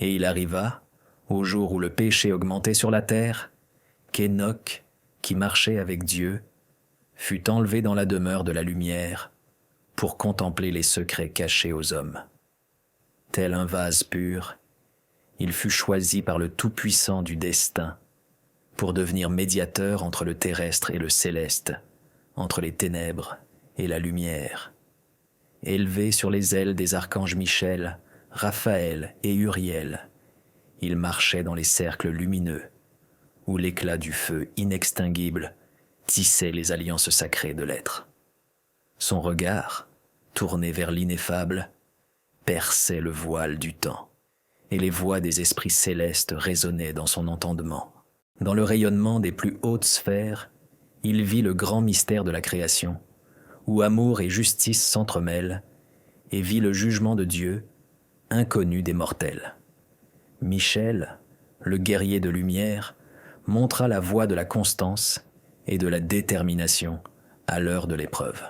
Et il arriva, au jour où le péché augmentait sur la terre, qu'Hénoch, qui marchait avec Dieu, fut enlevé dans la demeure de la lumière pour contempler les secrets cachés aux hommes. Tel un vase pur, il fut choisi par le Tout-Puissant du destin pour devenir médiateur entre le terrestre et le céleste, entre les ténèbres et la lumière. Élevé sur les ailes des archanges Michel, Raphaël et Uriel, il marchait dans les cercles lumineux, où l'éclat du feu inextinguible tissait les alliances sacrées de l'être. Son regard, tourné vers l'ineffable, perçait le voile du temps, et les voix des esprits célestes résonnaient dans son entendement. Dans le rayonnement des plus hautes sphères, il vit le grand mystère de la création, où amour et justice s'entremêlent, et vit le jugement de Dieu, inconnu des mortels. Michel, le guerrier de lumière, montra la voie de la constance et de la détermination à l'heure de l'épreuve.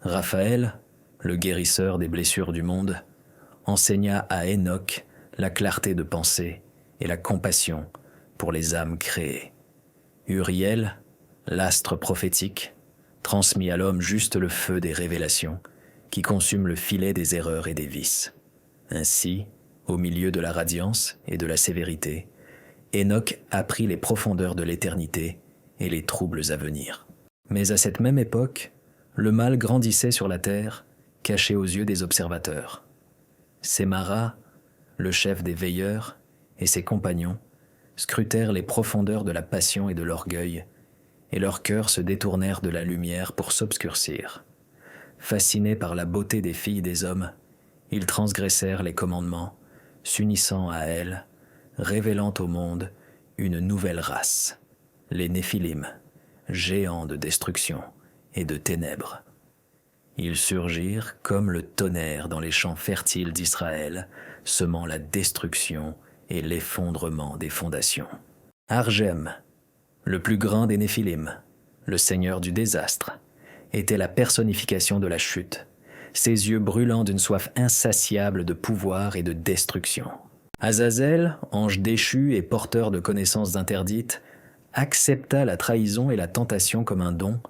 Raphaël, le guérisseur des blessures du monde, enseigna à Hénoch la clarté de pensée et la compassion pour les âmes créées. Uriel, l'astre prophétique, transmit à l'homme juste le feu des révélations qui consume le filet des erreurs et des vices. Ainsi, au milieu de la radiance et de la sévérité, Hénoch apprit les profondeurs de l'éternité et les troubles à venir. Mais à cette même époque, le mal grandissait sur la terre, caché aux yeux des observateurs. Sémara, le chef des veilleurs, et ses compagnons scrutèrent les profondeurs de la passion et de l'orgueil, et leurs cœurs se détournèrent de la lumière pour s'obscurcir. Fascinés par la beauté des filles des hommes, ils transgressèrent les commandements, s'unissant à elles, révélant au monde une nouvelle race, les Néphilim, géants de destruction et de ténèbres. Ils surgirent comme le tonnerre dans les champs fertiles d'Israël, semant la destruction et l'effondrement des fondations. Argem, le plus grand des Néphilim, le seigneur du désastre, était la personnification de la chute, ses yeux brûlant d'une soif insatiable de pouvoir et de destruction. Azazel, ange déchu et porteur de connaissances interdites, accepta la trahison et la tentation comme un don,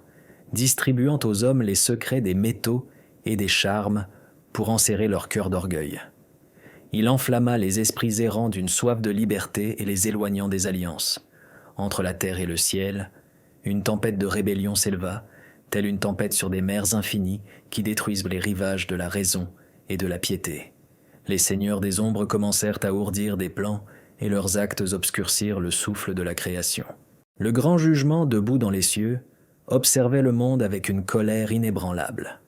distribuant aux hommes les secrets des métaux et des charmes pour enserrer leur cœur d'orgueil. Il enflamma les esprits errants d'une soif de liberté et les éloignant des alliances. Entre la terre et le ciel, une tempête de rébellion s'éleva, telle une tempête sur des mers infinies qui détruisent les rivages de la raison et de la piété. Les seigneurs des ombres commencèrent à ourdir des plans et leurs actes obscurcirent le souffle de la création. Le grand jugement, debout dans les cieux, observait le monde avec une colère inébranlable.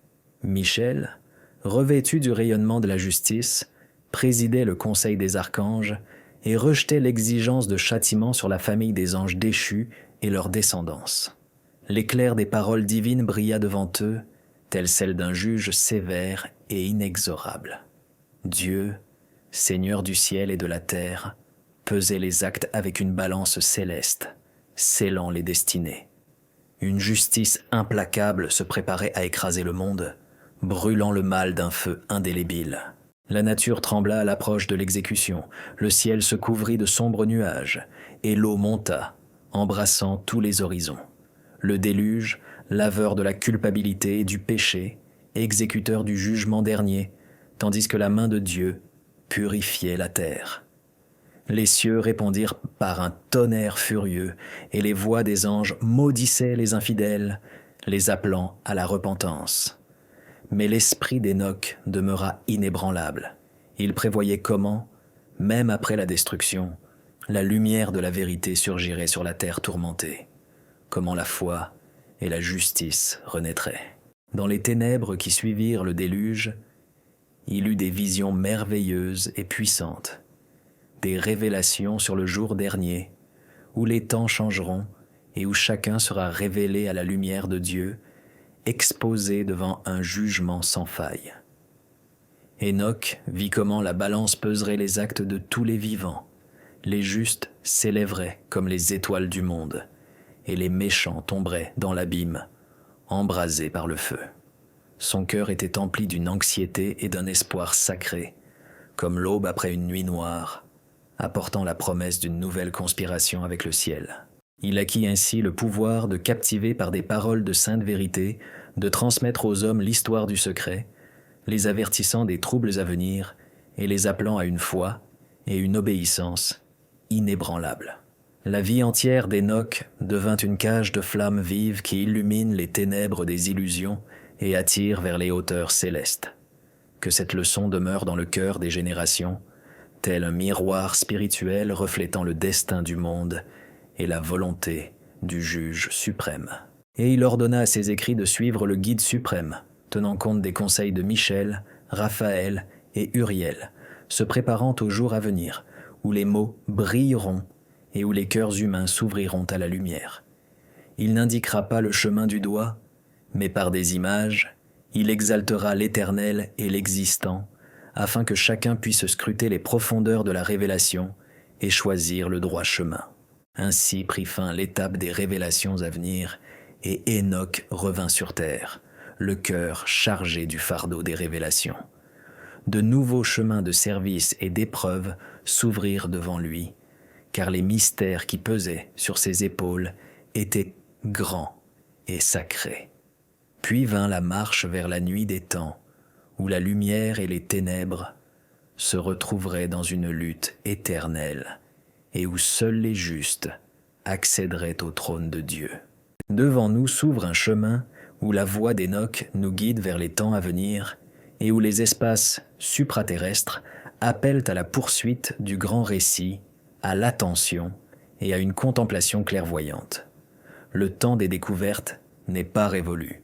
Michel, revêtu du rayonnement de la justice, présidait le conseil des archanges et rejetait l'exigence de châtiment sur la famille des anges déchus et leur descendance. L'éclair des paroles divines brilla devant eux, telle celle d'un juge sévère et inexorable. Dieu, Seigneur du ciel et de la terre, pesait les actes avec une balance céleste, scellant les destinées. Une justice implacable se préparait à écraser le monde, brûlant le mal d'un feu indélébile. La nature trembla à l'approche de l'exécution, le ciel se couvrit de sombres nuages, et l'eau monta, embrassant tous les horizons. Le déluge, laveur de la culpabilité et du péché, exécuteur du jugement dernier, tandis que la main de Dieu purifiait la terre. Les cieux répondirent par un tonnerre furieux, et les voix des anges maudissaient les infidèles, les appelant à la repentance. Mais l'esprit d'Hénoch demeura inébranlable. Il prévoyait comment, même après la destruction, la lumière de la vérité surgirait sur la terre tourmentée, comment la foi et la justice renaîtraient. Dans les ténèbres qui suivirent le déluge, il eut des visions merveilleuses et puissantes, des révélations sur le jour dernier, où les temps changeront et où chacun sera révélé à la lumière de Dieu, exposé devant un jugement sans faille. Hénoch vit comment la balance peserait les actes de tous les vivants, les justes s'élèveraient comme les étoiles du monde, et les méchants tomberaient dans l'abîme, embrasés par le feu. Son cœur était empli d'une anxiété et d'un espoir sacré, comme l'aube après une nuit noire, apportant la promesse d'une nouvelle conspiration avec le ciel. Il acquit ainsi le pouvoir de captiver par des paroles de sainte vérité, de transmettre aux hommes l'histoire du secret, les avertissant des troubles à venir et les appelant à une foi et une obéissance inébranlables. La vie entière d'Hénoch devint une cage de flammes vives qui illumine les ténèbres des illusions et attire vers les hauteurs célestes. Que cette leçon demeure dans le cœur des générations, tel un miroir spirituel reflétant le destin du monde et la volonté du juge suprême. Et il ordonna à ses écrits de suivre le guide suprême, tenant compte des conseils de Michel, Raphaël et Uriel, se préparant au jour à venir, où les mots brilleront et où les cœurs humains s'ouvriront à la lumière. Il n'indiquera pas le chemin du doigt, mais par des images, il exaltera l'éternel et l'existant, afin que chacun puisse scruter les profondeurs de la révélation et choisir le droit chemin. Ainsi prit fin l'étape des révélations à venir, et Hénoch revint sur terre, le cœur chargé du fardeau des révélations. De nouveaux chemins de service et d'épreuve s'ouvrirent devant lui, car les mystères qui pesaient sur ses épaules étaient grands et sacrés. Puis vint la marche vers la nuit des temps, où la lumière et les ténèbres se retrouveraient dans une lutte éternelle, et où seuls les justes accéderaient au trône de Dieu. Devant nous s'ouvre un chemin où la voie d'Hénoch nous guide vers les temps à venir et où les espaces supraterrestres appellent à la poursuite du grand récit, à l'attention et à une contemplation clairvoyante. Le temps des découvertes n'est pas révolu,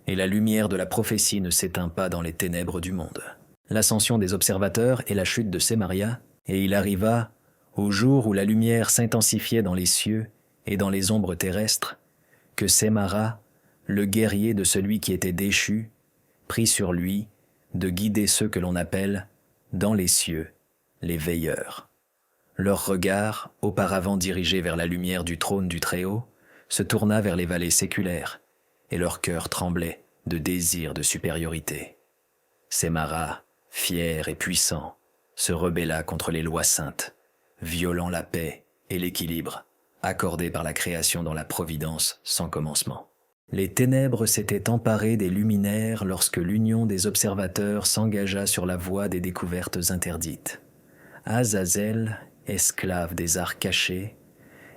et la lumière de la prophétie ne s'éteint pas dans les ténèbres du monde. L'ascension des observateurs et la chute de Sémaria, et il arriva, au jour où la lumière s'intensifiait dans les cieux et dans les ombres terrestres, que Sémara, le guerrier de celui qui était déchu, prit sur lui de guider ceux que l'on appelle, dans les cieux, les veilleurs. Leur regard, auparavant dirigé vers la lumière du trône du Très-Haut, se tourna vers les vallées séculaires, et leur cœur tremblait de désir de supériorité. Sémara, fier et puissant, se rebella contre les lois saintes, violant la paix et l'équilibre accordés par la création dans la providence sans commencement. Les ténèbres s'étaient emparées des luminaires lorsque l'union des observateurs s'engagea sur la voie des découvertes interdites. Azazel, esclave des arts cachés,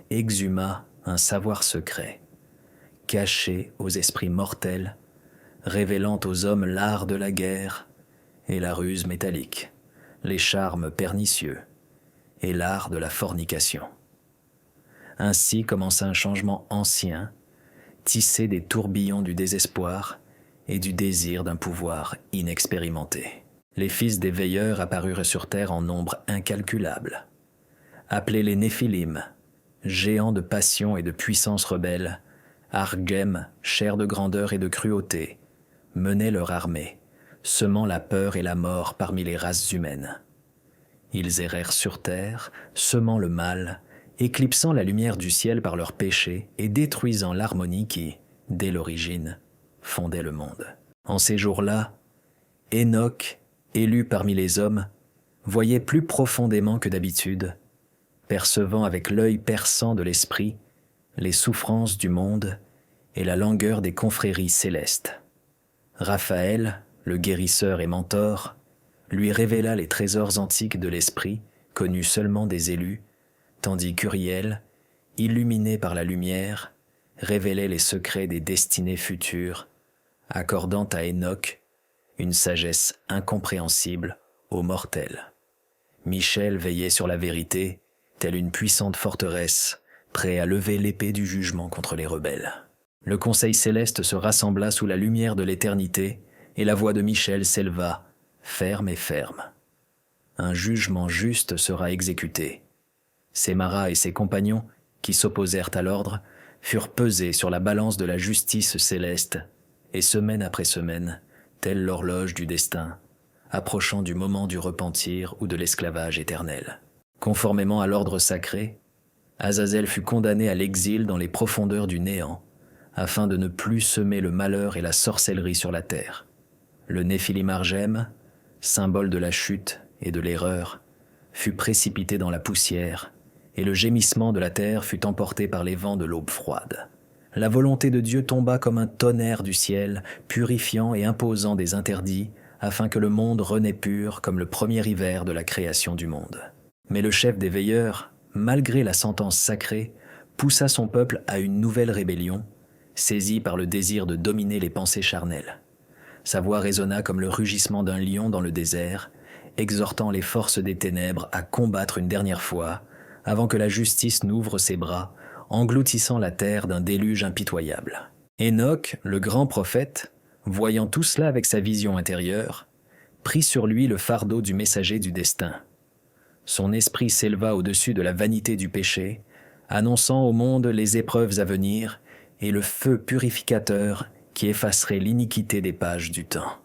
exhuma un savoir secret, caché aux esprits mortels, révélant aux hommes l'art de la guerre et la ruse métallique, les charmes pernicieux et l'art de la fornication. Ainsi commença un changement ancien, tissé des tourbillons du désespoir et du désir d'un pouvoir inexpérimenté. Les fils des veilleurs apparurent sur terre en nombre incalculable. Appelés les Néphilim, géants de passion et de puissance rebelle, Argem, chair de grandeur et de cruauté, menaient leur armée, semant la peur et la mort parmi les races humaines. Ils errèrent sur terre, semant le mal, éclipsant la lumière du ciel par leurs péchés et détruisant l'harmonie qui, dès l'origine, fondait le monde. En ces jours-là, Hénoch, élu parmi les hommes, voyait plus profondément que d'habitude, percevant avec l'œil perçant de l'esprit les souffrances du monde et la langueur des confréries célestes. Raphaël, le guérisseur et mentor, lui révéla les trésors antiques de l'esprit, connus seulement des élus, tandis qu'Uriel, illuminé par la lumière, révélait les secrets des destinées futures, accordant à Hénoch une sagesse incompréhensible aux mortels. Michel veillait sur la vérité, telle une puissante forteresse, prêt à lever l'épée du jugement contre les rebelles. Le conseil céleste se rassembla sous la lumière de l'éternité, et la voix de Michel s'éleva, ferme et ferme. Un jugement juste sera exécuté. Sémara et ses compagnons, qui s'opposèrent à l'ordre, furent pesés sur la balance de la justice céleste, et semaine après semaine, telle l'horloge du destin, approchant du moment du repentir ou de l'esclavage éternel. Conformément à l'ordre sacré, Azazel fut condamné à l'exil dans les profondeurs du néant, afin de ne plus semer le malheur et la sorcellerie sur la terre. Le Néphilim Argem, symbole de la chute et de l'erreur, fut précipité dans la poussière, et le gémissement de la terre fut emporté par les vents de l'aube froide. La volonté de Dieu tomba comme un tonnerre du ciel, purifiant et imposant des interdits, afin que le monde renaît pur comme le premier hiver de la création du monde. Mais le chef des veilleurs, malgré la sentence sacrée, poussa son peuple à une nouvelle rébellion, saisi par le désir de dominer les pensées charnelles. Sa voix résonna comme le rugissement d'un lion dans le désert, exhortant les forces des ténèbres à combattre une dernière fois, avant que la justice n'ouvre ses bras, engloutissant la terre d'un déluge impitoyable. Enoch, le grand prophète, voyant tout cela avec sa vision intérieure, prit sur lui le fardeau du messager du destin. Son esprit s'éleva au-dessus de la vanité du péché, annonçant au monde les épreuves à venir et le feu purificateur qui effacerait l'iniquité des pages du temps.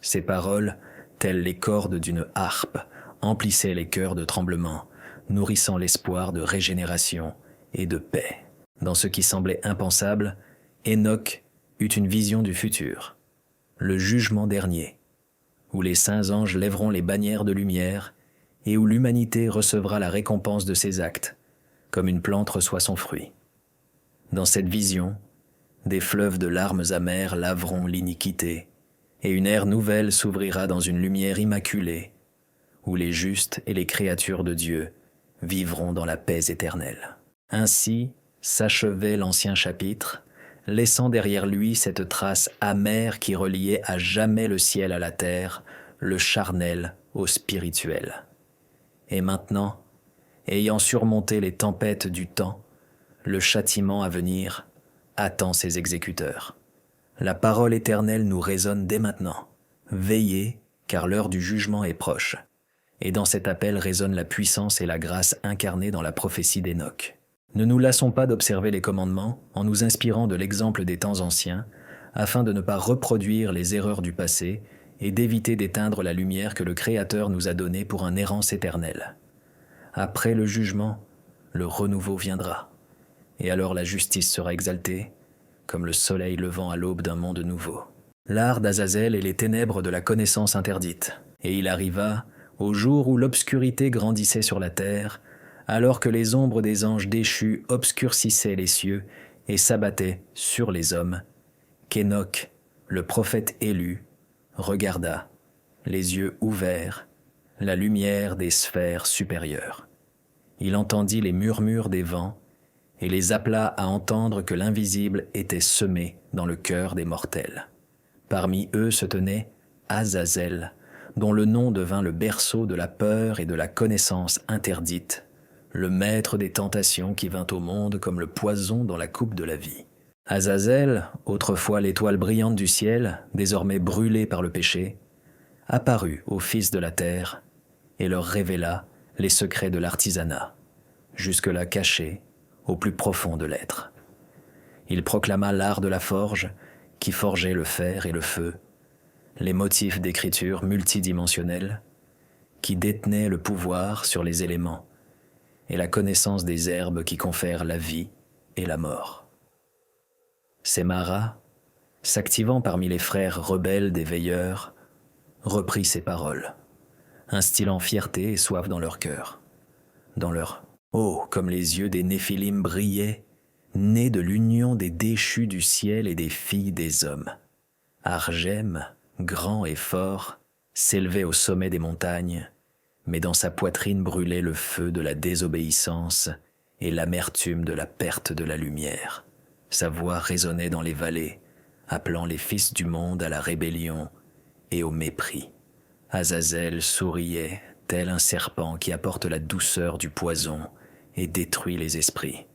Ces paroles, telles les cordes d'une harpe, emplissaient les cœurs de tremblement, nourrissant l'espoir de régénération et de paix. Dans ce qui semblait impensable, Enoch eut une vision du futur, le jugement dernier, où les saints anges lèveront les bannières de lumière et où l'humanité recevra la récompense de ses actes, comme une plante reçoit son fruit. Dans cette vision, des fleuves de larmes amères laveront l'iniquité, et une ère nouvelle s'ouvrira dans une lumière immaculée, où les justes et les créatures de Dieu vivront dans la paix éternelle. Ainsi s'achevait l'ancien chapitre, laissant derrière lui cette trace amère qui reliait à jamais le ciel à la terre, le charnel au spirituel. Et maintenant, ayant surmonté les tempêtes du temps, le châtiment à venir attend ses exécuteurs. La parole éternelle nous résonne dès maintenant. Veillez, car l'heure du jugement est proche. Et dans cet appel résonne la puissance et la grâce incarnées dans la prophétie d'Enoch. Ne nous lassons pas d'observer les commandements en nous inspirant de l'exemple des temps anciens, afin de ne pas reproduire les erreurs du passé et d'éviter d'éteindre la lumière que le Créateur nous a donnée pour une errance éternelle. Après le jugement, le renouveau viendra, et alors la justice sera exaltée, comme le soleil levant à l'aube d'un monde nouveau. L'art d'Azazel et les ténèbres de la connaissance interdite. Et il arriva, au jour où l'obscurité grandissait sur la terre, alors que les ombres des anges déchus obscurcissaient les cieux et s'abattaient sur les hommes, qu'Enoch, le prophète élu, regarda, les yeux ouverts, la lumière des sphères supérieures. Il entendit les murmures des vents et les appela à entendre que l'invisible était semé dans le cœur des mortels. Parmi eux se tenait Azazel, dont le nom devint le berceau de la peur et de la connaissance interdite, le maître des tentations qui vint au monde comme le poison dans la coupe de la vie. Azazel, autrefois l'étoile brillante du ciel, désormais brûlée par le péché, apparut aux fils de la terre et leur révéla les secrets de l'artisanat, jusque-là cachés au plus profond de l'être. Il proclama l'art de la forge qui forgeait le fer et le feu, les motifs d'écriture multidimensionnels qui détenaient le pouvoir sur les éléments et la connaissance des herbes qui confèrent la vie et la mort. Sémara, s'activant parmi les frères rebelles des veilleurs, reprit ces paroles, instillant fierté et soif dans leur cœur. Dans leur oh, comme les yeux des Néphilim brillaient, nés de l'union des déchus du ciel et des filles des hommes. Argem, grand et fort, s'élevait au sommet des montagnes, mais dans sa poitrine brûlait le feu de la désobéissance et l'amertume de la perte de la lumière. Sa voix résonnait dans les vallées, appelant les fils du monde à la rébellion et au mépris. Azazel souriait, tel un serpent qui apporte la douceur du poison et détruit les esprits.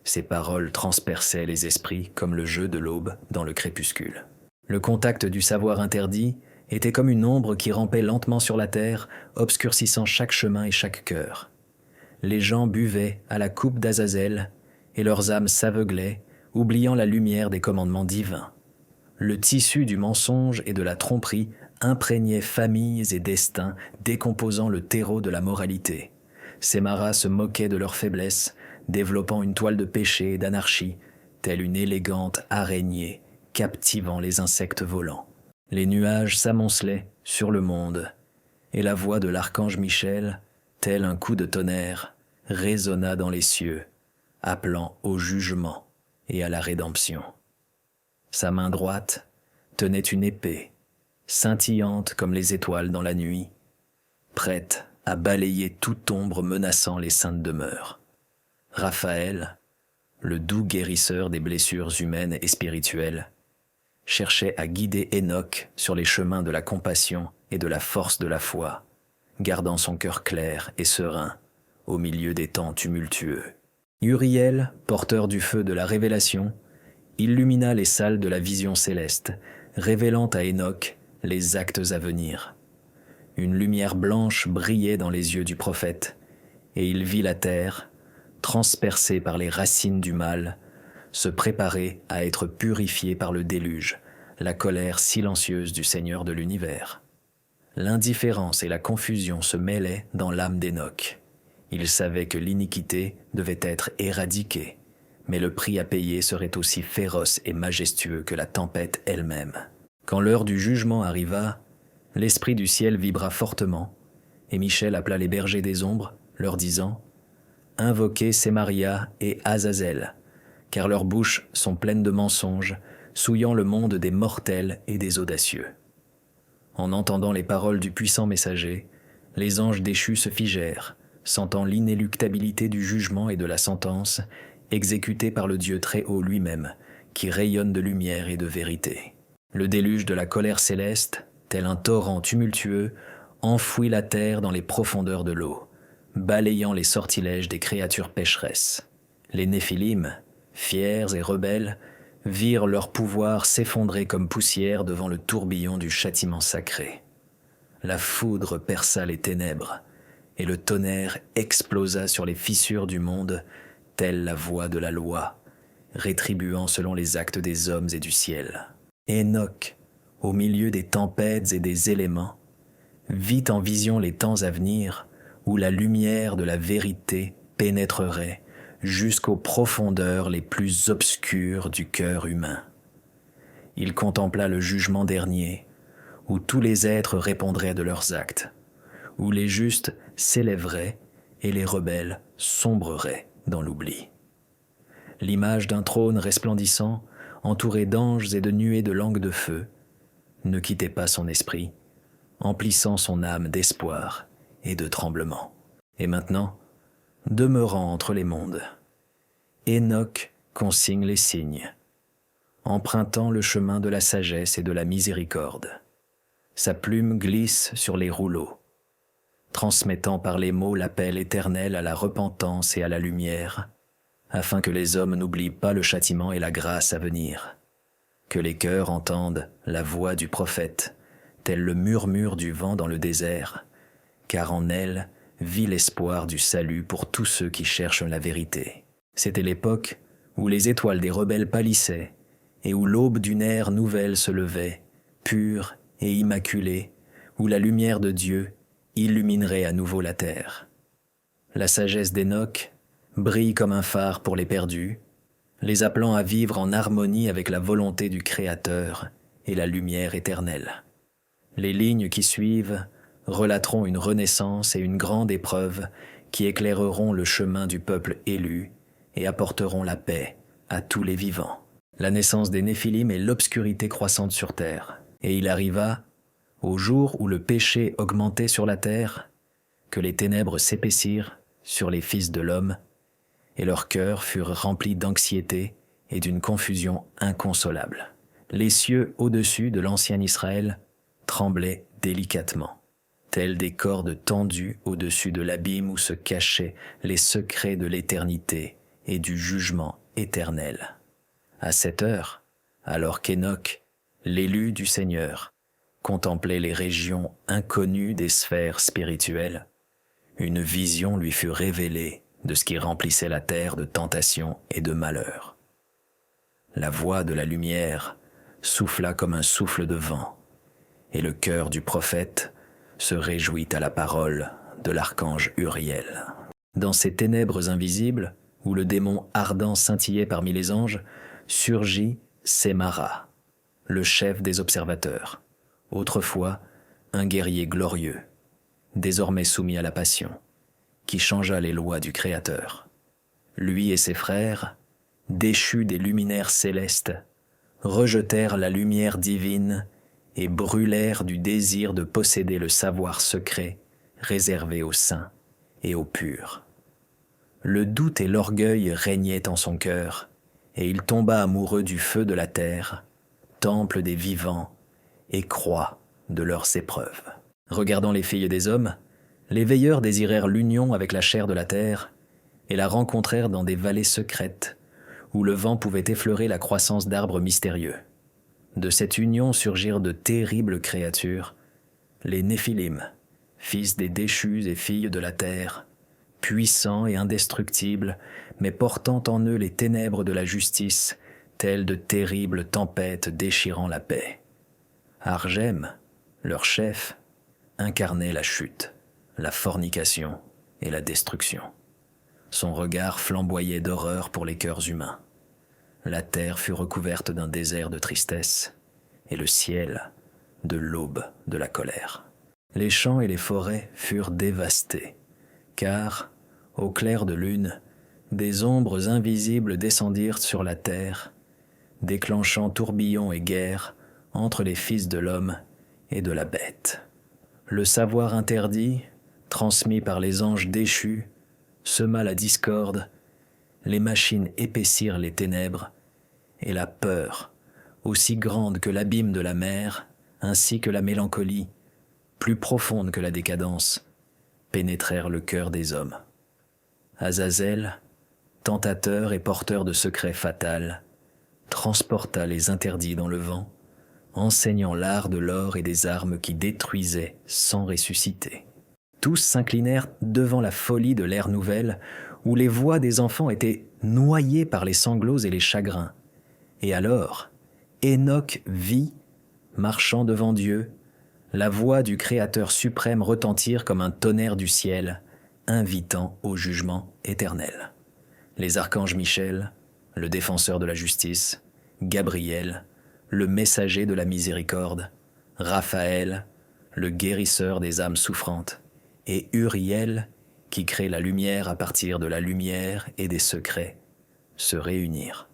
Ses paroles transperçaient les esprits comme le jeu de l'aube dans le crépuscule. Le contact du savoir interdit était comme une ombre qui rampait lentement sur la terre, obscurcissant chaque chemin et chaque cœur. Les gens buvaient à la coupe d'Azazel et leurs âmes s'aveuglaient, oubliant la lumière des commandements divins. Le tissu du mensonge et de la tromperie imprégnait familles et destins, décomposant le terreau de la moralité. Sémara se moquait de leur faiblesse, développant une toile de péché et d'anarchie, telle une élégante araignée captivant les insectes volants. Les nuages s'amoncelaient sur le monde, et la voix de l'archange Michel, tel un coup de tonnerre, résonna dans les cieux, appelant au jugement et à la rédemption. Sa main droite tenait une épée, scintillante comme les étoiles dans la nuit, prête à balayer toute ombre menaçant les saintes demeures. Raphaël, le doux guérisseur des blessures humaines et spirituelles, cherchait à guider Enoch sur les chemins de la compassion et de la force de la foi, gardant son cœur clair et serein au milieu des temps tumultueux. Uriel, porteur du feu de la révélation, illumina les salles de la vision céleste, révélant à Enoch les actes à venir. Une lumière blanche brillait dans les yeux du prophète, et il vit la terre, transpercée par les racines du mal, se préparer à être purifiée par le déluge, la colère silencieuse du Seigneur de l'univers. L'indifférence et la confusion se mêlaient dans l'âme d'Enoch. Il savait que l'iniquité devait être éradiquée, mais le prix à payer serait aussi féroce et majestueux que la tempête elle-même. Quand l'heure du jugement arriva, l'esprit du ciel vibra fortement, et Michel appela les bergers des ombres, leur disant « Invoquez Sémaria et Azazel, car leurs bouches sont pleines de mensonges, souillant le monde des mortels et des audacieux. » En entendant les paroles du puissant messager, les anges déchus se figèrent, sentant l'inéluctabilité du jugement et de la sentence, exécutée par le Dieu très haut lui-même, qui rayonne de lumière et de vérité. Le déluge de la colère céleste, tel un torrent tumultueux, enfouit la terre dans les profondeurs de l'eau, balayant les sortilèges des créatures pécheresses. Les Néphilim, fiers et rebelles, virent leur pouvoir s'effondrer comme poussière devant le tourbillon du châtiment sacré. La foudre perça les ténèbres, et le tonnerre explosa sur les fissures du monde, telle la voix de la loi, rétribuant selon les actes des hommes et du ciel. Enoch, au milieu des tempêtes et des éléments, vit en vision les temps à venir où la lumière de la vérité pénétrerait jusqu'aux profondeurs les plus obscures du cœur humain. Il contempla le jugement dernier, où tous les êtres répondraient de leurs actes, où les justes s'élèveraient et les rebelles sombreraient dans l'oubli. L'image d'un trône resplendissant, entouré d'anges et de nuées de langues de feu, ne quittait pas son esprit, emplissant son âme d'espoir et de tremblement. Et maintenant, demeurant entre les mondes, Enoch consigne les signes, empruntant le chemin de la sagesse et de la miséricorde. Sa plume glisse sur les rouleaux, transmettant par les mots l'appel éternel à la repentance et à la lumière, afin que les hommes n'oublient pas le châtiment et la grâce à venir, que les cœurs entendent la voix du prophète, tel le murmure du vent dans le désert, car en elle vit l'espoir du salut pour tous ceux qui cherchent la vérité. C'était l'époque où les étoiles des rebelles pâlissaient et où l'aube d'une ère nouvelle se levait, pure et immaculée, où la lumière de Dieu illuminerait à nouveau la terre. La sagesse d'Enoch brille comme un phare pour les perdus, les appelant à vivre en harmonie avec la volonté du Créateur et la lumière éternelle. Les lignes qui suivent relateront une renaissance et une grande épreuve qui éclaireront le chemin du peuple élu et apporteront la paix à tous les vivants. La naissance des Néphilim est l'obscurité croissante sur terre. Et il arriva, au jour où le péché augmentait sur la terre, que les ténèbres s'épaissirent sur les fils de l'homme, et leurs cœurs furent remplis d'anxiété et d'une confusion inconsolable. Les cieux au-dessus de l'ancien Israël tremblaient délicatement, tels des cordes tendues au-dessus de l'abîme où se cachaient les secrets de l'éternité et du jugement éternel. À cette heure, alors qu'Enoch, l'élu du Seigneur, contemplait les régions inconnues des sphères spirituelles, une vision lui fut révélée de ce qui remplissait la terre de tentations et de malheurs. La voix de la lumière souffla comme un souffle de vent, et le cœur du prophète se réjouit à la parole de l'archange Uriel. Dans ces ténèbres invisibles, où le démon ardent scintillait parmi les anges, surgit Sémara, le chef des observateurs, autrefois un guerrier glorieux, désormais soumis à la passion. qui changea les lois du Créateur. Lui et ses frères, déchus des luminaires célestes, rejetèrent la lumière divine et brûlèrent du désir de posséder le savoir secret réservé aux saints et aux purs. Le doute et l'orgueil régnaient en son cœur, et il tomba amoureux du feu de la terre, temple des vivants et croix de leurs épreuves. Regardant les filles des hommes, les veilleurs désirèrent l'union avec la chair de la terre et la rencontrèrent dans des vallées secrètes où le vent pouvait effleurer la croissance d'arbres mystérieux. De cette union surgirent de terribles créatures, les Néphilim, fils des déchus et filles de la terre, puissants et indestructibles, mais portant en eux les ténèbres de la justice, telles de terribles tempêtes déchirant la paix. Argem, leur chef, incarnait la chute, la fornication et la destruction. Son regard flamboyait d'horreur pour les cœurs humains. La terre fut recouverte d'un désert de tristesse, et le ciel de l'aube de la colère. Les champs et les forêts furent dévastés, car, au clair de lune, des ombres invisibles descendirent sur la terre, déclenchant tourbillons et guerres entre les fils de l'homme et de la bête. Le savoir interdit, transmis par les anges déchus, sema la discorde, les machines épaissirent les ténèbres, et la peur, aussi grande que l'abîme de la mer, ainsi que la mélancolie, plus profonde que la décadence, pénétrèrent le cœur des hommes. Azazel, tentateur et porteur de secrets fatals, transporta les interdits dans le vent, enseignant l'art de l'or et des armes qui détruisaient sans ressusciter. Tous s'inclinèrent devant la folie de l'ère nouvelle, où les voix des enfants étaient noyées par les sanglots et les chagrins. Et alors, Enoch vit, marchant devant Dieu, la voix du Créateur suprême retentir comme un tonnerre du ciel, invitant au jugement éternel. Les archanges Michel, le défenseur de la justice, Gabriel, le messager de la miséricorde, Raphaël, le guérisseur des âmes souffrantes, et Uriel, qui crée la lumière à partir de la lumière et des secrets, se réunirent.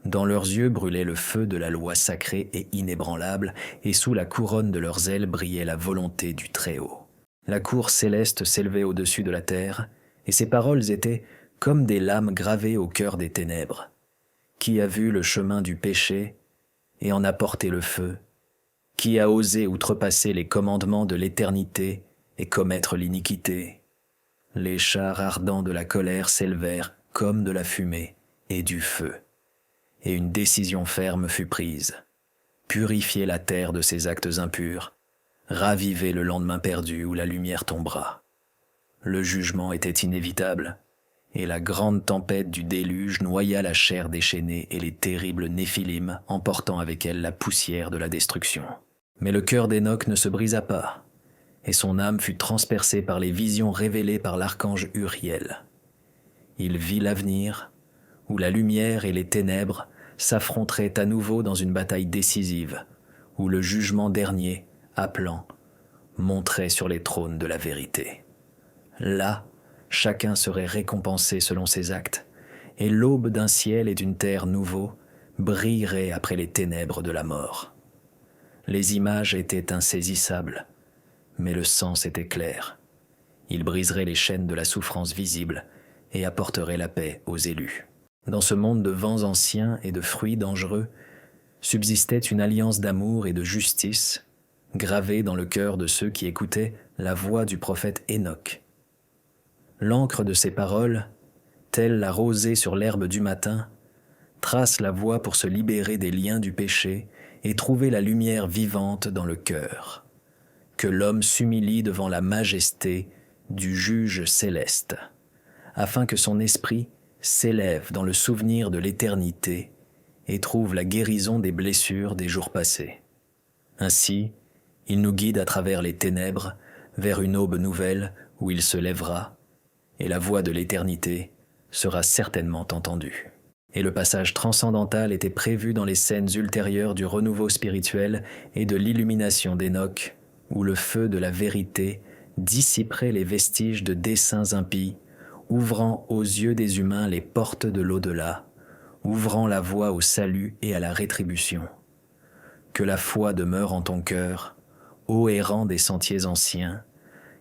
Dans leurs yeux brûlait le feu de la loi sacrée et inébranlable, et sous la couronne de leurs ailes brillait la volonté du Très-Haut. La cour céleste s'élevait au-dessus de la terre, et ses paroles étaient comme des lames gravées au cœur des ténèbres. Qui a vu le chemin du péché et en a porté le feu? Qui a osé outrepasser les commandements de l'éternité et commettre l'iniquité? Les chars ardents de la colère s'élevèrent comme de la fumée et du feu. Et une décision ferme fut prise, purifier la terre de ses actes impurs, raviver le lendemain perdu où la lumière tombera. Le jugement était inévitable, et la grande tempête du déluge noya la chair déchaînée et les terribles Néphilim, emportant avec elle la poussière de la destruction. Mais le cœur d'Enoch ne se brisa pas, et son âme fut transpercée par les visions révélées par l'archange Uriel. Il vit l'avenir, où la lumière et les ténèbres s'affronteraient à nouveau dans une bataille décisive, où le jugement dernier, appelant, monterait sur les trônes de la vérité. Là, chacun serait récompensé selon ses actes, et l'aube d'un ciel et d'une terre nouveaux brillerait après les ténèbres de la mort. Les images étaient insaisissables, mais le sens était clair. Il briserait les chaînes de la souffrance visible et apporterait la paix aux élus. Dans ce monde de vents anciens et de fruits dangereux, subsistait une alliance d'amour et de justice, gravée dans le cœur de ceux qui écoutaient la voix du prophète Enoch. L'encre de ses paroles, telle la rosée sur l'herbe du matin, trace la voie pour se libérer des liens du péché et trouver la lumière vivante dans le cœur. Que l'homme s'humilie devant la majesté du juge céleste, afin que son esprit s'élève dans le souvenir de l'éternité et trouve la guérison des blessures des jours passés. Ainsi, il nous guide à travers les ténèbres vers une aube nouvelle où il se lèvera, et la voix de l'éternité sera certainement entendue. Et le passage transcendantal était prévu dans les scènes ultérieures du renouveau spirituel et de l'illumination d'Enoch, où le feu de la vérité dissiperait les vestiges de desseins impies, ouvrant aux yeux des humains les portes de l'au-delà, ouvrant la voie au salut et à la rétribution. Que la foi demeure en ton cœur, ô errant des sentiers anciens,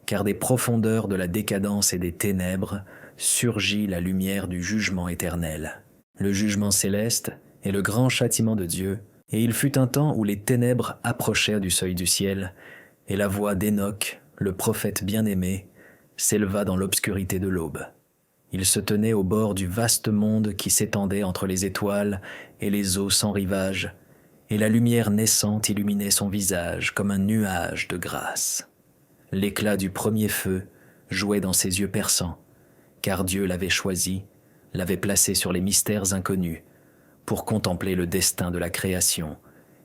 car des profondeurs de la décadence et des ténèbres surgit la lumière du jugement éternel. Le jugement céleste est le grand châtiment de Dieu, et il fut un temps où les ténèbres approchèrent du seuil du ciel, et la voix d'Hénoch, le prophète bien-aimé, s'éleva dans l'obscurité de l'aube. Il se tenait au bord du vaste monde qui s'étendait entre les étoiles et les eaux sans rivage, et la lumière naissante illuminait son visage comme un nuage de grâce. L'éclat du premier feu jouait dans ses yeux perçants, car Dieu l'avait choisi, l'avait placé sur les mystères inconnus, pour contempler le destin de la création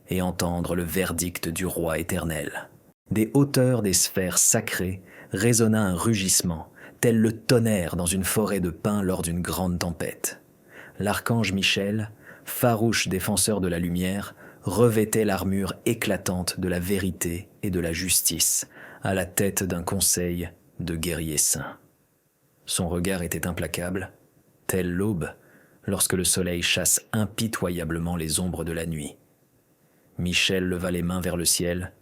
et entendre le verdict du roi éternel. Des hauteurs des sphères sacrées résonna un rugissement, tel le tonnerre dans une forêt de pins lors d'une grande tempête. L'archange Michel, farouche défenseur de la lumière, revêtait l'armure éclatante de la vérité et de la justice, à la tête d'un conseil de guerriers saints. Son regard était implacable, tel l'aube, lorsque le soleil chasse impitoyablement les ombres de la nuit. Michel leva les mains vers le ciel,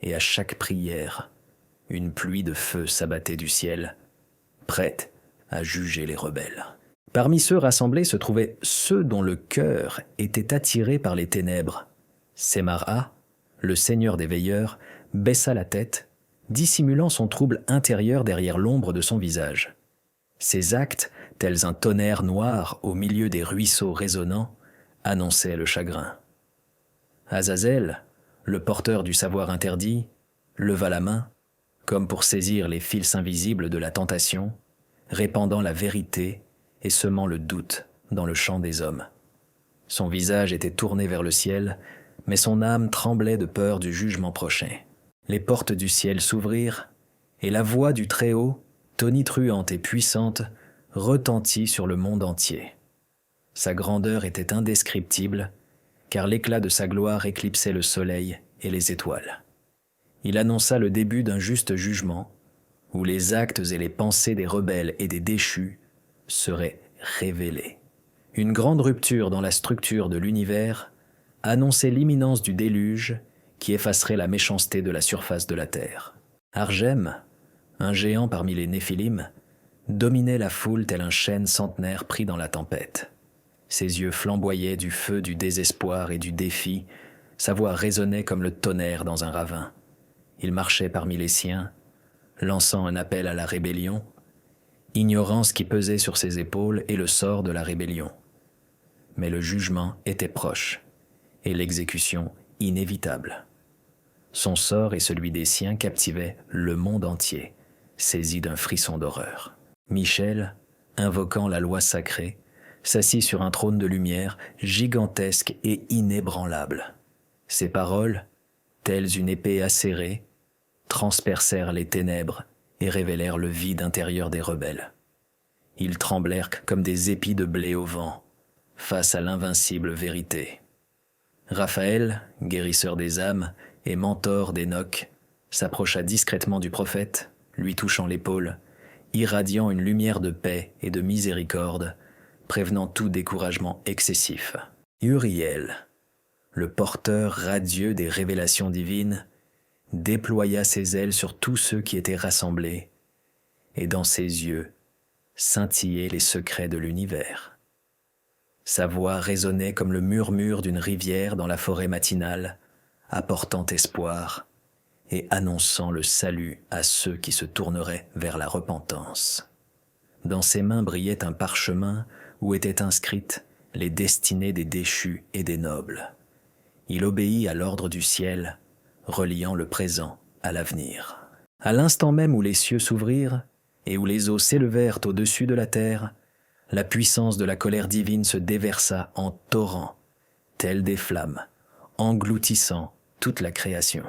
et à chaque prière, une pluie de feu s'abattait du ciel, prête à juger les rebelles. Parmi ceux rassemblés se trouvaient ceux dont le cœur était attiré par les ténèbres. Sémara, le seigneur des veilleurs, baissa la tête, dissimulant son trouble intérieur derrière l'ombre de son visage. Ses actes, tels un tonnerre noir au milieu des ruisseaux résonnants, annonçaient le chagrin. Azazel, le porteur du savoir interdit, leva la main, comme pour saisir les fils invisibles de la tentation, répandant la vérité et semant le doute dans le champ des hommes. Son visage était tourné vers le ciel, mais son âme tremblait de peur du jugement prochain. Les portes du ciel s'ouvrirent, et la voix du Très-Haut, tonitruante et puissante, retentit sur le monde entier. Sa grandeur était indescriptible, car l'éclat de sa gloire éclipsait le soleil et les étoiles. Il annonça le début d'un juste jugement, où les actes et les pensées des rebelles et des déchus seraient révélés. Une grande rupture dans la structure de l'univers annonçait l'imminence du déluge qui effacerait la méchanceté de la surface de la terre. Argem, un géant parmi les Néphilim, dominait la foule tel un chêne centenaire pris dans la tempête. Ses yeux flamboyaient du feu du désespoir et du défi, sa voix résonnait comme le tonnerre dans un ravin. Il marchait parmi les siens, lançant un appel à la rébellion, ignorant ce qui pesait sur ses épaules et le sort de la rébellion. Mais le jugement était proche, et l'exécution inévitable. Son sort et celui des siens captivaient le monde entier, saisi d'un frisson d'horreur. Michel, invoquant la loi sacrée, s'assit sur un trône de lumière gigantesque et inébranlable. Ses paroles, telles une épée acérée, transpercèrent les ténèbres et révélèrent le vide intérieur des rebelles. Ils tremblèrent comme des épis de blé au vent, face à l'invincible vérité. Raphaël, guérisseur des âmes et mentor d'Hénoch, s'approcha discrètement du prophète, lui touchant l'épaule, irradiant une lumière de paix et de miséricorde, prévenant tout découragement excessif. Uriel, le porteur radieux des révélations divines, déploya ses ailes sur tous ceux qui étaient rassemblés, et dans ses yeux scintillaient les secrets de l'univers. Sa voix résonnait comme le murmure d'une rivière dans la forêt matinale, apportant espoir et annonçant le salut à ceux qui se tourneraient vers la repentance. Dans ses mains brillait un parchemin où étaient inscrites les destinées des déchus et des nobles. Il obéit à l'ordre du ciel, reliant le présent à l'avenir. À l'instant même où les cieux s'ouvrirent et où les eaux s'élevèrent au-dessus de la terre, la puissance de la colère divine se déversa en torrents, tels des flammes, engloutissant toute la création.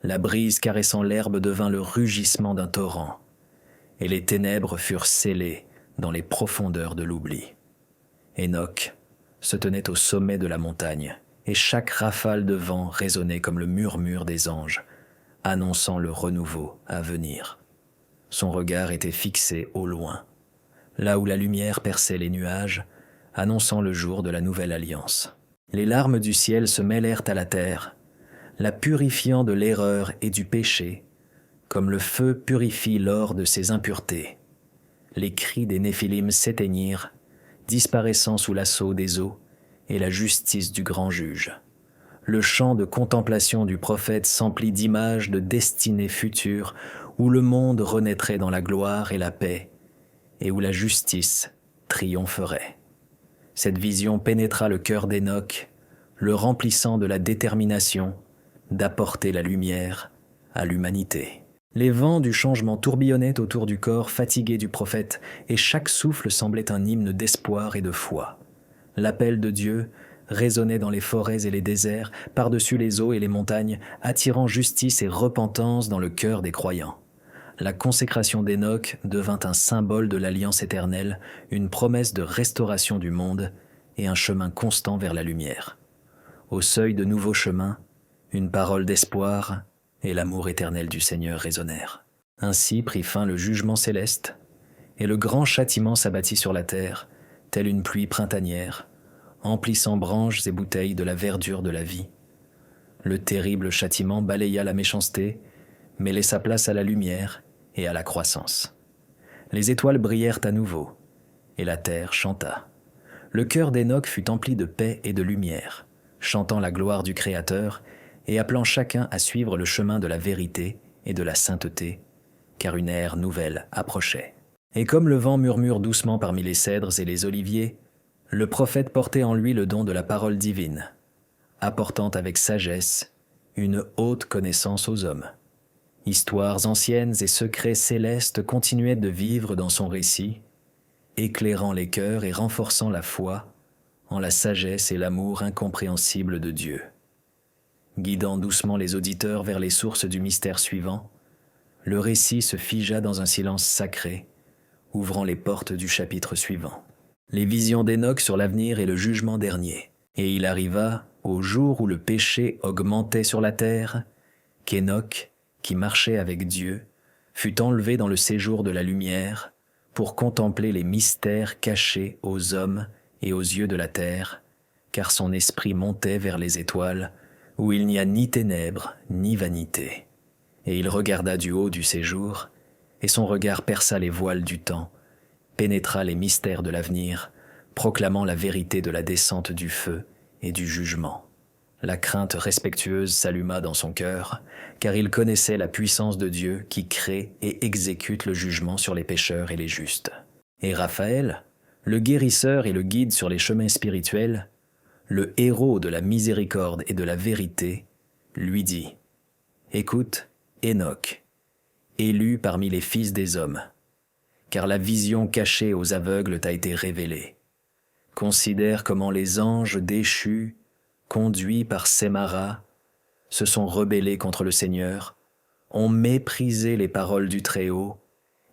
La brise caressant l'herbe devint le rugissement d'un torrent, et les ténèbres furent scellées dans les profondeurs de l'oubli. Hénoch se tenait au sommet de la montagne, et chaque rafale de vent résonnait comme le murmure des anges, annonçant le renouveau à venir. Son regard était fixé au loin, là où la lumière perçait les nuages, annonçant le jour de la nouvelle alliance. Les larmes du ciel se mêlèrent à la terre, la purifiant de l'erreur et du péché, comme le feu purifie l'or de ses impuretés. Les cris des Néphilim s'éteignirent, disparaissant sous l'assaut des eaux et la justice du grand juge. Le chant de contemplation du prophète s'emplit d'images de destinées futures où le monde renaîtrait dans la gloire et la paix, et où la justice triompherait. Cette vision pénétra le cœur d'Hénoch, le remplissant de la détermination d'apporter la lumière à l'humanité. Les vents du changement tourbillonnaient autour du corps fatigué du prophète, et chaque souffle semblait un hymne d'espoir et de foi. L'appel de Dieu résonnait dans les forêts et les déserts, par-dessus les eaux et les montagnes, attirant justice et repentance dans le cœur des croyants. La consécration d'Hénoch devint un symbole de l'alliance éternelle, une promesse de restauration du monde et un chemin constant vers la lumière. Au seuil de nouveaux chemins, une parole d'espoir et l'amour éternel du Seigneur résonnèrent. Ainsi prit fin le jugement céleste, et le grand châtiment s'abattit sur la terre, telle une pluie printanière, emplissant branches et bouteilles de la verdure de la vie. Le terrible châtiment balaya la méchanceté, mais laissa place à la lumière et à la croissance. Les étoiles brillèrent à nouveau, et la terre chanta. Le cœur d'Hénoch fut empli de paix et de lumière, chantant la gloire du Créateur et appelant chacun à suivre le chemin de la vérité et de la sainteté, car une ère nouvelle approchait. Et comme le vent murmure doucement parmi les cèdres et les oliviers, le prophète portait en lui le don de la parole divine, apportant avec sagesse une haute connaissance aux hommes. Histoires anciennes et secrets célestes continuaient de vivre dans son récit, éclairant les cœurs et renforçant la foi en la sagesse et l'amour incompréhensible de Dieu. Guidant doucement les auditeurs vers les sources du mystère suivant, le récit se figea dans un silence sacré, ouvrant les portes du chapitre suivant. Les visions d'Hénoch sur l'avenir et le jugement dernier. Et il arriva, au jour où le péché augmentait sur la terre, qu'Hénoch, qui marchait avec Dieu, fut enlevé dans le séjour de la lumière pour contempler les mystères cachés aux hommes et aux yeux de la terre, car son esprit montait vers les étoiles, où il n'y a ni ténèbres ni vanité. Et il regarda du haut du séjour, et son regard perça les voiles du temps, pénétra les mystères de l'avenir, proclamant la vérité de la descente du feu et du jugement. La crainte respectueuse s'alluma dans son cœur, car il connaissait la puissance de Dieu qui crée et exécute le jugement sur les pécheurs et les justes. Et Raphaël, le guérisseur et le guide sur les chemins spirituels, le héros de la miséricorde et de la vérité, lui dit « Écoute, Hénoch, élu parmi les fils des hommes, car la vision cachée aux aveugles t'a été révélée. Considère comment les anges déchus, conduits par Sémara, se sont rebellés contre le Seigneur, ont méprisé les paroles du Très-Haut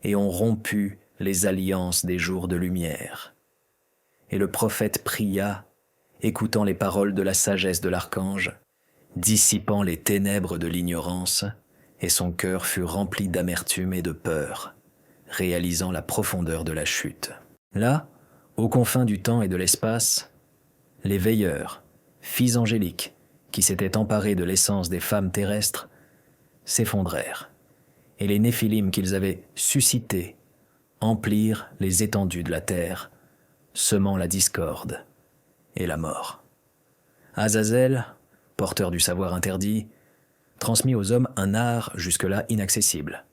et ont rompu les alliances des jours de lumière. » Et le prophète pria, écoutant les paroles de la sagesse de l'archange, dissipant les ténèbres de l'ignorance, et son cœur fut rempli d'amertume et de peur, réalisant la profondeur de la chute. Là, aux confins du temps et de l'espace, les veilleurs, filles angéliques, qui s'étaient emparés de l'essence des femmes terrestres, s'effondrèrent, et les Néphilim qu'ils avaient suscités emplirent les étendues de la terre, semant la discorde et la mort. Azazel, porteur du savoir interdit, transmit aux hommes un art jusque-là inaccessible.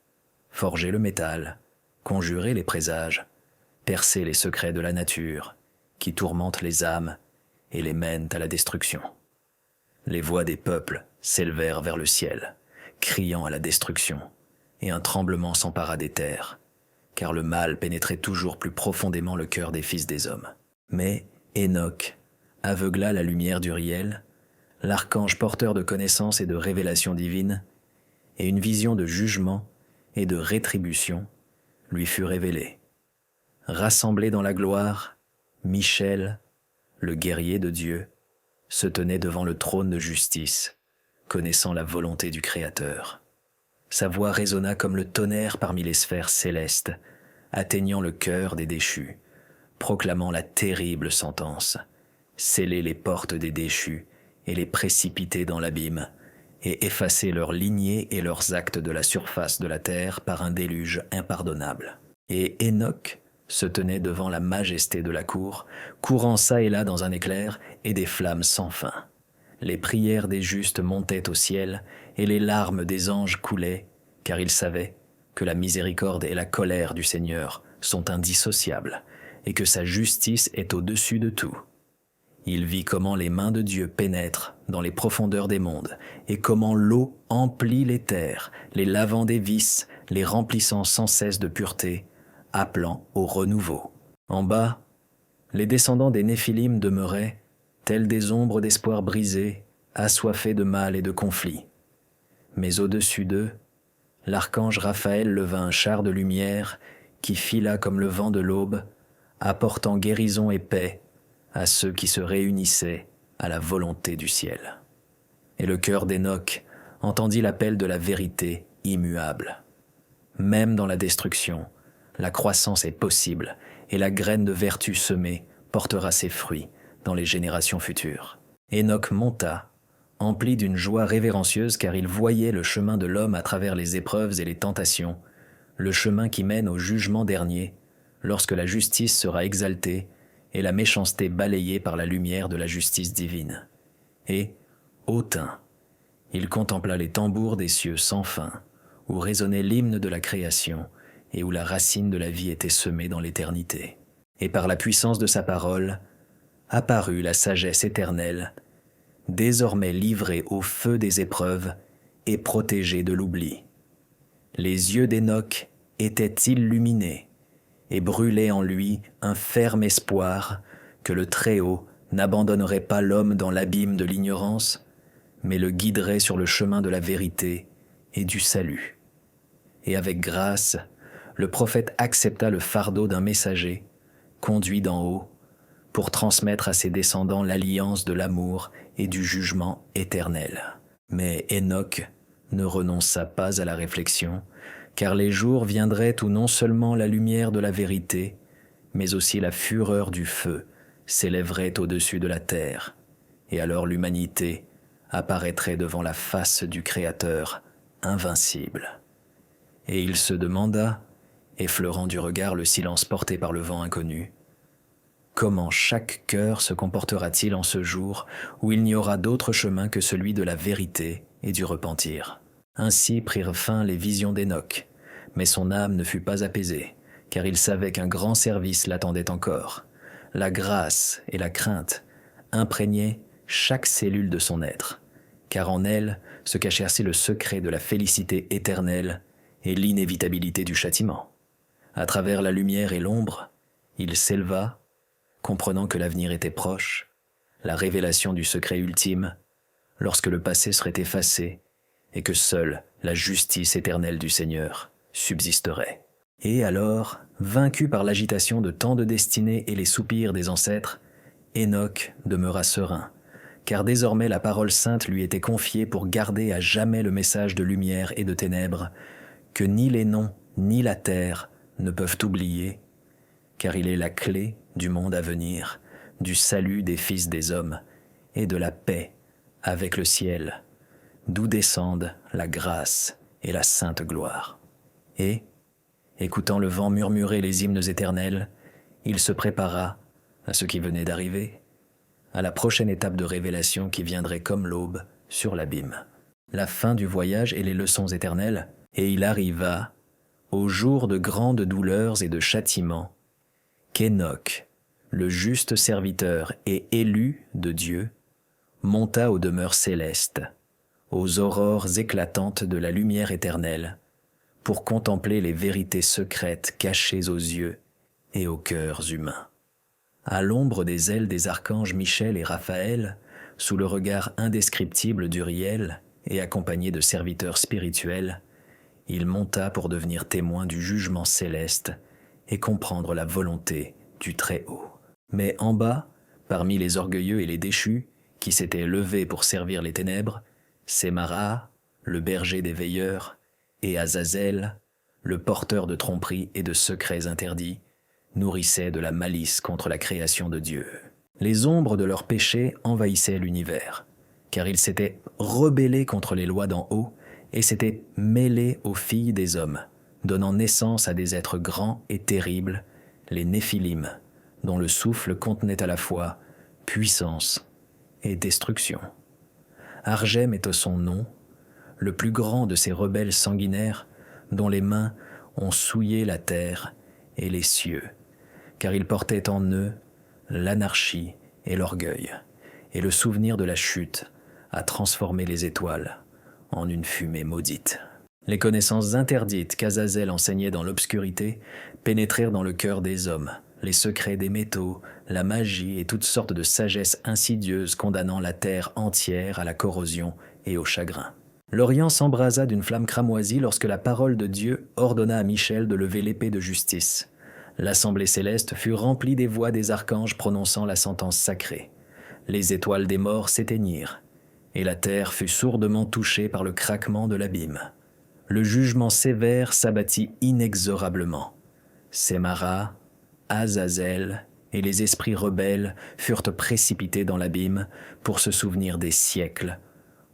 Forger le métal, conjurer les présages, percer les secrets de la nature, qui tourmentent les âmes et les mènent à la destruction. Les voix des peuples s'élevèrent vers le ciel, criant à la destruction, et un tremblement s'empara des terres, car le mal pénétrait toujours plus profondément le cœur des fils des hommes. Mais Hénoch aveugla la lumière d'Uriel, l'archange porteur de connaissances et de révélations divines, et une vision de jugement et de rétribution lui fut révélée. Rassemblés dans la gloire, Michel, le guerrier de Dieu, se tenait devant le trône de justice, connaissant la volonté du Créateur. Sa voix résonna comme le tonnerre parmi les sphères célestes, atteignant le cœur des déchus, proclamant la terrible sentence: sceller les portes des déchus et les précipiter dans l'abîme, et effacer leurs lignées et leurs actes de la surface de la terre par un déluge impardonnable. Et Enoch se tenait devant la majesté de la cour, courant çà et là dans un éclair et des flammes sans fin. Les prières des justes montaient au ciel, et les larmes des anges coulaient, car ils savaient que la miséricorde et la colère du Seigneur sont indissociables, et que sa justice est au-dessus de tout. Il vit comment les mains de Dieu pénètrent dans les profondeurs des mondes, et comment l'eau emplit les terres, les lavant des vices, les remplissant sans cesse de pureté, appelant au renouveau. En bas, les descendants des Néphilim demeuraient, tels des ombres d'espoir brisées, assoiffés de mal et de conflit. Mais au-dessus d'eux, l'archange Raphaël leva un char de lumière qui fila comme le vent de l'aube, apportant guérison et paix à ceux qui se réunissaient à la volonté du ciel. Et le cœur d'Enoch entendit l'appel de la vérité immuable. Même dans la destruction, la croissance est possible, et la graine de vertu semée portera ses fruits dans les générations futures. Enoch monta, empli d'une joie révérencieuse car il voyait le chemin de l'homme à travers les épreuves et les tentations, le chemin qui mène au jugement dernier, lorsque la justice sera exaltée et la méchanceté balayée par la lumière de la justice divine. Et, hautain, il contempla les tambours des cieux sans fin, où résonnait l'hymne de la création et où la racine de la vie était semée dans l'éternité. Et par la puissance de sa parole, apparut la sagesse éternelle, désormais livrée au feu des épreuves et protégée de l'oubli. Les yeux d'Enoch étaient illuminés et brûlait en lui un ferme espoir que le Très-Haut n'abandonnerait pas l'homme dans l'abîme de l'ignorance, mais le guiderait sur le chemin de la vérité et du salut. Et avec grâce, le prophète accepta le fardeau d'un messager, conduit d'en haut, pour transmettre à ses descendants l'alliance de l'amour et du jugement éternel. Mais Enoch ne renonça pas à la réflexion, car les jours viendraient où non seulement la lumière de la vérité, mais aussi la fureur du feu s'élèverait au-dessus de la terre, et alors l'humanité apparaîtrait devant la face du Créateur invincible. Et il se demanda, effleurant du regard le silence porté par le vent inconnu, comment chaque cœur se comportera-t-il en ce jour où il n'y aura d'autre chemin que celui de la vérité et du repentir? Ainsi prirent fin les visions d'Enoch, mais son âme ne fut pas apaisée, car il savait qu'un grand service l'attendait encore. La grâce et la crainte imprégnaient chaque cellule de son être, car en elle se cachait ainsi le secret de la félicité éternelle et l'inévitabilité du châtiment. À travers la lumière et l'ombre, il s'éleva, comprenant que l'avenir était proche, la révélation du secret ultime, lorsque le passé serait effacé et que seule la justice éternelle du Seigneur subsisterait. Et alors, vaincu par l'agitation de tant de destinées et les soupirs des ancêtres, Enoch demeura serein, car désormais la parole sainte lui était confiée pour garder à jamais le message de lumière et de ténèbres, que ni les noms ni la terre ne peuvent oublier, car il est la clé du monde à venir, du salut des fils des hommes et de la paix avec le ciel, d'où descendent la grâce et la sainte gloire. Et, écoutant le vent murmurer les hymnes éternels, il se prépara à ce qui venait d'arriver, à la prochaine étape de révélation qui viendrait comme l'aube sur l'abîme. La fin du voyage et les leçons éternelles, et il arriva, au jour de grandes douleurs et de châtiments, qu'Enoch, le juste serviteur et élu de Dieu, monta aux demeures célestes, aux aurores éclatantes de la lumière éternelle, pour contempler les vérités secrètes cachées aux yeux et aux cœurs humains. À l'ombre des ailes des archanges Michel et Raphaël, sous le regard indescriptible d'Uriel et accompagné de serviteurs spirituels, il monta pour devenir témoin du jugement céleste et comprendre la volonté du Très-Haut. Mais en bas, parmi les orgueilleux et les déchus, qui s'étaient levés pour servir les ténèbres, Sémara, le berger des veilleurs, et Azazel, le porteur de tromperies et de secrets interdits, nourrissait de la malice contre la création de Dieu. Les ombres de leurs péchés envahissaient l'univers, car ils s'étaient rebellés contre les lois d'en haut et s'étaient mêlés aux filles des hommes, donnant naissance à des êtres grands et terribles, les Néphilim, dont le souffle contenait à la fois puissance et destruction. Argem est son nom, le plus grand de ces rebelles sanguinaires dont les mains ont souillé la terre et les cieux, car ils portaient en eux l'anarchie et l'orgueil, et le souvenir de la chute a transformé les étoiles en une fumée maudite. Les connaissances interdites qu'Azazel enseignait dans l'obscurité pénétrèrent dans le cœur des hommes, les secrets des métaux, la magie et toutes sortes de sagesses insidieuses condamnant la terre entière à la corrosion et au chagrin. L'Orient s'embrasa d'une flamme cramoisie lorsque la parole de Dieu ordonna à Michel de lever l'épée de justice. L'assemblée céleste fut remplie des voix des archanges prononçant la sentence sacrée. Les étoiles des morts s'éteignirent, et la terre fut sourdement touchée par le craquement de l'abîme. Le jugement sévère s'abattit inexorablement. Sémara, Azazel et les esprits rebelles furent précipités dans l'abîme pour se souvenir des siècles,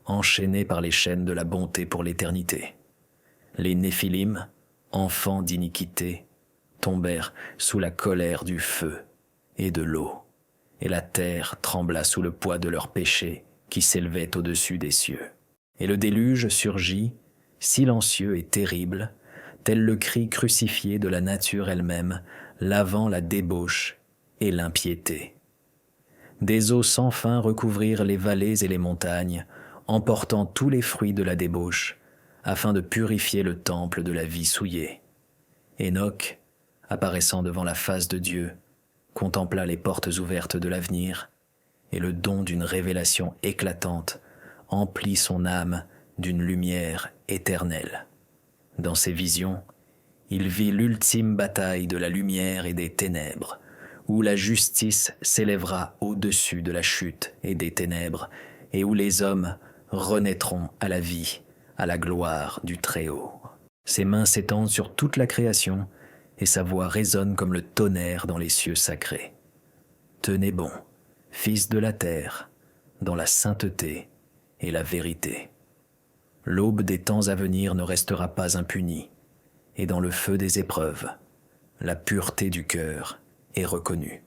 enchaînés par les chaînes de la bonté pour l'éternité. Les Néphilim, enfants d'iniquité, tombèrent sous la colère du feu et de l'eau, et la terre trembla sous le poids de leurs péchés qui s'élevaient au-dessus des cieux. Et le déluge surgit, silencieux et terrible, tel le cri crucifié de la nature elle-même, lavant la débauche et l'impiété. Des eaux sans fin recouvrirent les vallées et les montagnes, emportant tous les fruits de la débauche, afin de purifier le temple de la vie souillée. Enoch, apparaissant devant la face de Dieu, contempla les portes ouvertes de l'avenir, et le don d'une révélation éclatante emplit son âme d'une lumière éternelle. Dans ses visions, il vit l'ultime bataille de la lumière et des ténèbres, où la justice s'élèvera au-dessus de la chute et des ténèbres, et où les hommes renaîtront à la vie, à la gloire du Très-Haut. Ses mains s'étendent sur toute la création, et sa voix résonne comme le tonnerre dans les cieux sacrés. Tenez bon, fils de la terre, dans la sainteté et la vérité. L'aube des temps à venir ne restera pas impunie, et dans le feu des épreuves, la pureté du cœur est reconnue.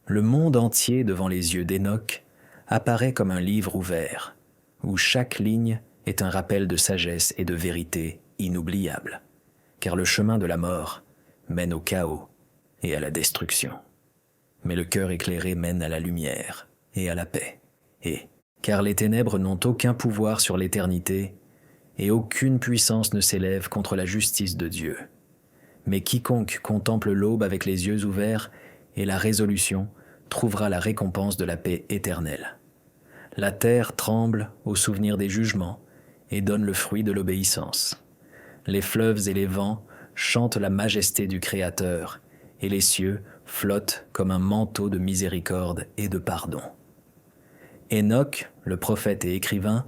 Le monde entier devant les yeux d'Enoch apparaît comme un livre ouvert, où chaque ligne est un rappel de sagesse et de vérité inoubliable, car le chemin de la mort mène au chaos et à la destruction. Mais le cœur éclairé mène à la lumière et à la paix. Et, car les ténèbres n'ont aucun pouvoir sur l'éternité, et aucune puissance ne s'élève contre la justice de Dieu. Mais quiconque contemple l'aube avec les yeux ouverts et la résolution trouvera la récompense de la paix éternelle. La terre tremble au souvenir des jugements et donne le fruit de l'obéissance. Les fleuves et les vents chantent la majesté du Créateur, et les cieux flottent comme un manteau de miséricorde et de pardon. Enoch, le prophète et écrivain,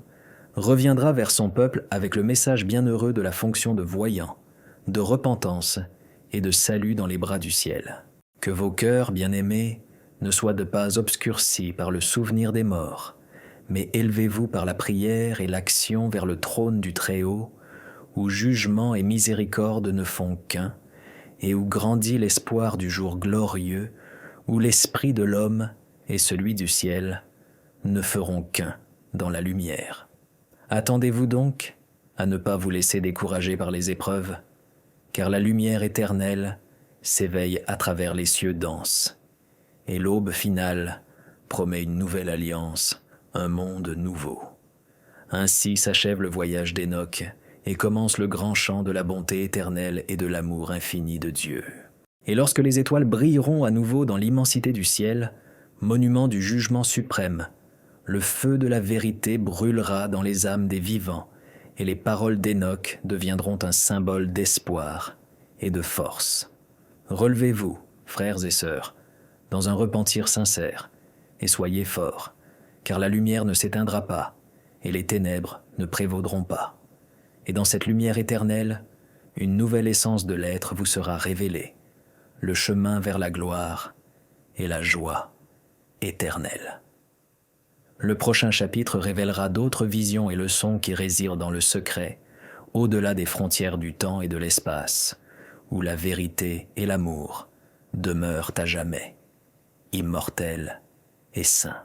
reviendra vers son peuple avec le message bienheureux de la fonction de voyant, de repentance et de salut dans les bras du ciel. Que vos cœurs, bien-aimés, ne soient de pas obscurcis par le souvenir des morts, mais élevez-vous par la prière et l'action vers le trône du Très-Haut, où jugement et miséricorde ne font qu'un, et où grandit l'espoir du jour glorieux, où l'esprit de l'homme et celui du ciel ne feront qu'un dans la lumière. Attendez-vous donc à ne pas vous laisser décourager par les épreuves, car la lumière éternelle s'éveille à travers les cieux denses, et l'aube finale promet une nouvelle alliance, un monde nouveau. Ainsi s'achève le voyage d'Enoch, et commence le grand chant de la bonté éternelle et de l'amour infini de Dieu. Et lorsque les étoiles brilleront à nouveau dans l'immensité du ciel, monument du jugement suprême, le feu de la vérité brûlera dans les âmes des vivants, et les paroles d'Enoch deviendront un symbole d'espoir et de force. Relevez-vous, frères et sœurs, dans un repentir sincère, et soyez forts, car la lumière ne s'éteindra pas, et les ténèbres ne prévaudront pas. et dans cette lumière éternelle, une nouvelle essence de l'être vous sera révélée, le chemin vers la gloire et la joie éternelle. Le prochain chapitre révélera d'autres visions et leçons qui résident dans le secret, au-delà des frontières du temps et de l'espace, où la vérité et l'amour demeurent à jamais, immortels et saints.